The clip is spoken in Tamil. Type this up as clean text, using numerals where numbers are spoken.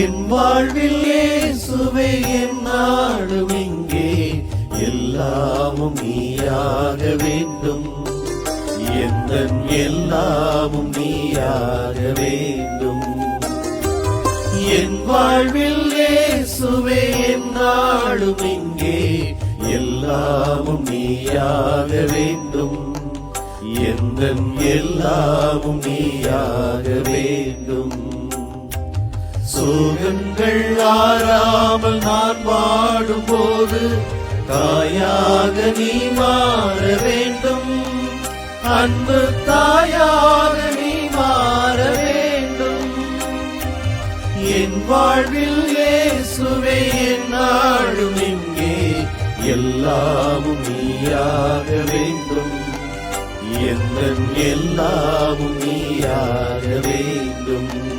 என் வாழ்வில் இயேசுவே என்னாலும் இங்கே எல்லாமும் நீயாக வேண்டும். எந்தன் எல்லாமும் நீயாக வேண்டும். என் வாழ்வில் இயேசுவே என்னாலும் இங்கே எல்லாமும் நீயாக வேண்டும். எந்தன் எல்லாமும் நீயாக வேண்டும். சோகங்கள் ஆறாமல் நான் வாடும்போது தாயாக நீ மாற வேண்டும். அன்பு தாயாக நீ மாற வேண்டும். என் வாழ்வில் இயேசுவே என்னாலும் இங்கே எல்லாமும் நீயாக வேண்டும். எந்தன் எல்லாமும் நீயாக வேண்டும்.